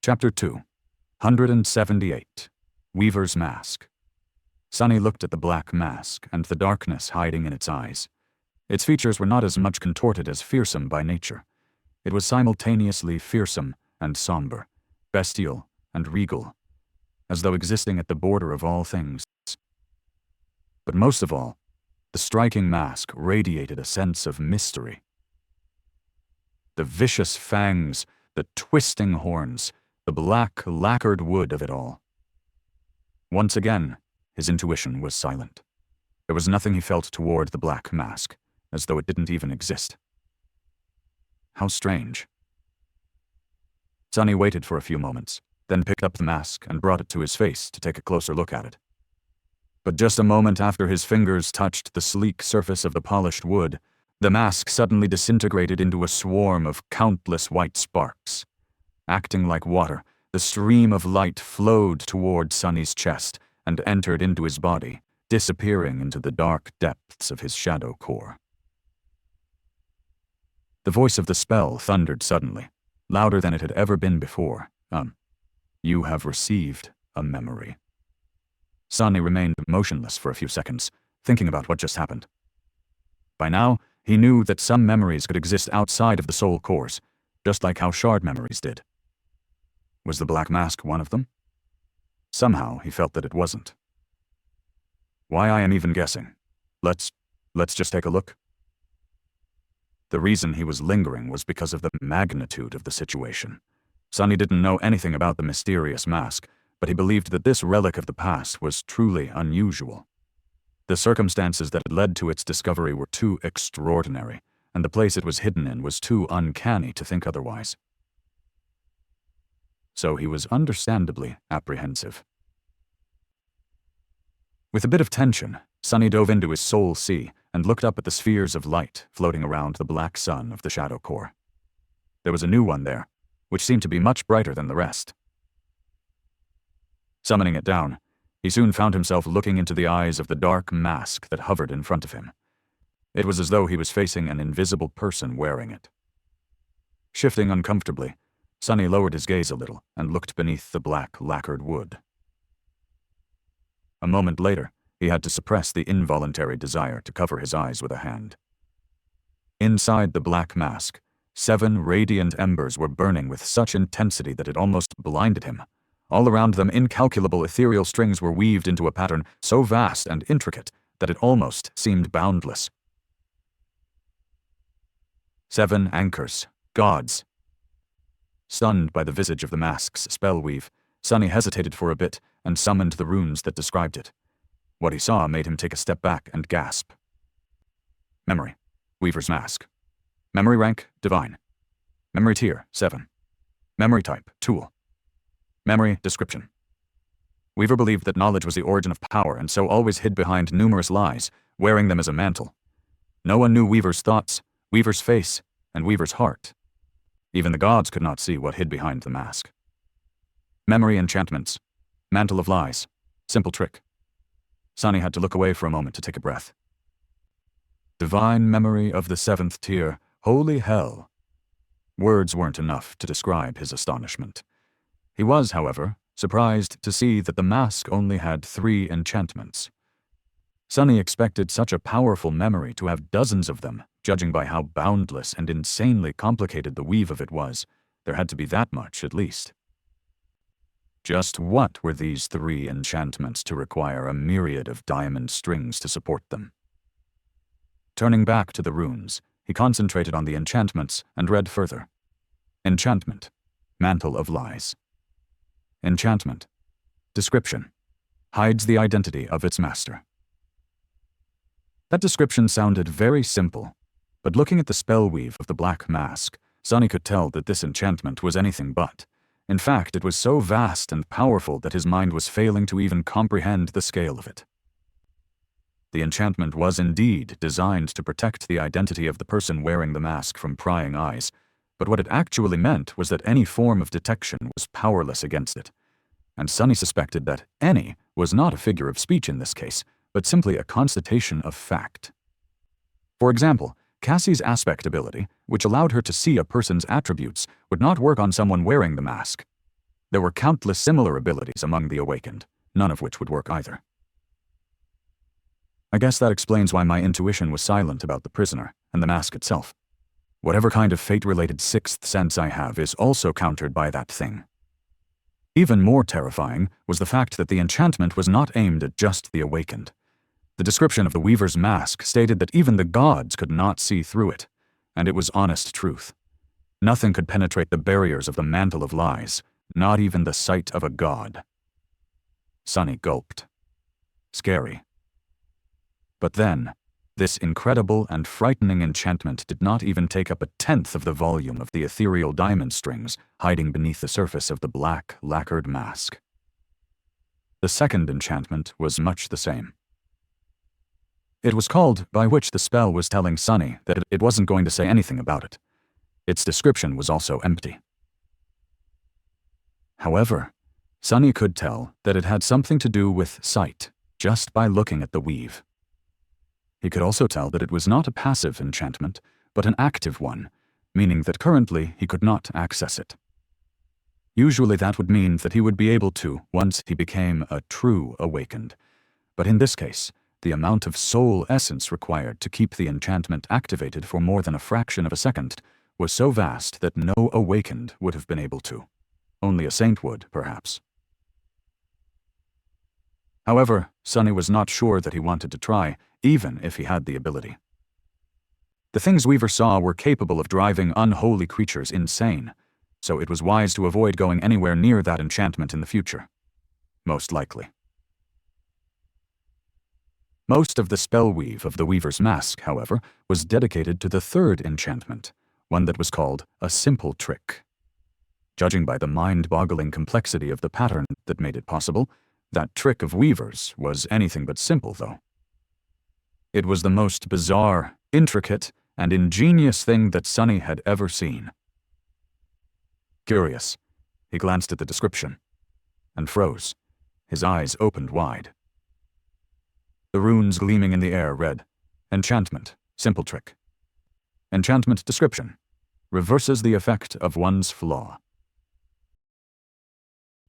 Chapter 2, 178. Weaver's Mask. Sunny looked at the black mask and the darkness hiding in its eyes. Its features were not as much contorted as fearsome by nature. It was simultaneously fearsome and somber, bestial and regal, as though existing at the border of all things. But most of all, the striking mask radiated a sense of mystery. The vicious fangs, the twisting horns, the black, lacquered wood of it all. Once again, his intuition was silent. There was nothing he felt toward the black mask, as though it didn't even exist. How strange. Sunny waited for a few moments, then picked up the mask and brought it to his face to take a closer look at it. But just a moment after his fingers touched the sleek surface of the polished wood, the mask suddenly disintegrated into a swarm of countless white sparks. Acting like water, the stream of light flowed toward Sunny's chest and entered into his body, disappearing into the dark depths of his shadow core. The voice of the spell thundered suddenly, louder than it had ever been before. You have received a memory. Sunny remained motionless for a few seconds, thinking about what just happened. By now, he knew that some memories could exist outside of the soul cores, just like how shard memories did. Was the black mask one of them? Somehow, he felt that it wasn't. Why I am even guessing. Let's just take a look. The reason he was lingering was because of the magnitude of the situation. Sunny didn't know anything about the mysterious mask, but he believed that this relic of the past was truly unusual. The circumstances that had led to its discovery were too extraordinary, and the place it was hidden in was too uncanny to think otherwise. So he was understandably apprehensive. With a bit of tension, Sunny dove into his soul sea and looked up at the spheres of light floating around the black sun of the shadow core. There was a new one there, which seemed to be much brighter than the rest. Summoning it down, he soon found himself looking into the eyes of the dark mask that hovered in front of him. It was as though he was facing an invisible person wearing it. Shifting uncomfortably, Sunny lowered his gaze a little and looked beneath the black lacquered wood. A moment later, he had to suppress the involuntary desire to cover his eyes with a hand. Inside the black mask, 7 radiant embers were burning with such intensity that it almost blinded him. All around them, incalculable ethereal strings were weaved into a pattern so vast and intricate that it almost seemed boundless. 7 anchors, gods. Stunned by the visage of the mask's spellweave, Sunny hesitated for a bit and summoned the runes that described it. What he saw made him take a step back and gasp. Memory, Weaver's Mask. Memory rank, Divine. Memory tier, 7. Memory type, Tool. Memory description. Weaver believed that knowledge was the origin of power and so always hid behind numerous lies, wearing them as a mantle. No one knew Weaver's thoughts, Weaver's face, and Weaver's heart. Even the gods could not see what hid behind the mask. Memory enchantments. Mantle of lies. Simple trick. Sunny had to look away for a moment to take a breath. Divine memory of the 7th tier. Holy hell. Words weren't enough to describe his astonishment. He was, however, surprised to see that the mask only had 3 enchantments. Sunny expected such a powerful memory to have dozens of them, judging by how boundless and insanely complicated the weave of it was. There had to be that much, at least. Just what were these 3 enchantments to require a myriad of diamond strings to support them? Turning back to the runes, he concentrated on the enchantments and read further. Enchantment. Mantle of lies. Enchantment. Description. Hides the identity of its master. That description sounded very simple, but looking at the spellweave of the black mask, Sunny could tell that this enchantment was anything but. In fact, it was so vast and powerful that his mind was failing to even comprehend the scale of it. The enchantment was indeed designed to protect the identity of the person wearing the mask from prying eyes, but what it actually meant was that any form of detection was powerless against it. And Sunny suspected that any was not a figure of speech in this case, but simply a constatation of fact. For example, Cassie's aspect ability, which allowed her to see a person's attributes, would not work on someone wearing the mask. There were countless similar abilities among the awakened, none of which would work either. I guess that explains why my intuition was silent about the prisoner and the mask itself. Whatever kind of fate-related sixth sense I have is also countered by that thing. Even more terrifying was the fact that the enchantment was not aimed at just the awakened. The description of the Weaver's mask stated that even the gods could not see through it, and it was honest truth. Nothing could penetrate the barriers of the mantle of lies, not even the sight of a god. Sunny gulped. Scary. But then, this incredible and frightening enchantment did not even take up 1/10 of the volume of the ethereal diamond strings hiding beneath the surface of the black, lacquered mask. The second enchantment was much the same. It was called by which the spell was telling Sunny that it wasn't going to say anything about it. Its description was also empty. However, Sunny could tell that it had something to do with sight, just by looking at the weave. He could also tell that it was not a passive enchantment, but an active one, meaning that currently he could not access it. Usually that would mean that he would be able to once he became a true awakened, but in this case, the amount of soul essence required to keep the enchantment activated for more than a fraction of a second was so vast that no awakened would have been able to. Only a saint would, perhaps. However, Sunny was not sure that he wanted to try, even if he had the ability. The things Weaver saw were capable of driving unholy creatures insane, so it was wise to avoid going anywhere near that enchantment in the future. Most likely. Most of the spell weave of the Weaver's mask, however, was dedicated to the third enchantment, one that was called a simple trick. Judging by the mind-boggling complexity of the pattern that made it possible, that trick of Weaver's was anything but simple, though. It was the most bizarre, intricate, and ingenious thing that Sunny had ever seen. Curious, he glanced at the description, and froze, his eyes opened wide. The runes gleaming in the air read, Enchantment, simple trick. Enchantment description, reverses the effect of one's flaw.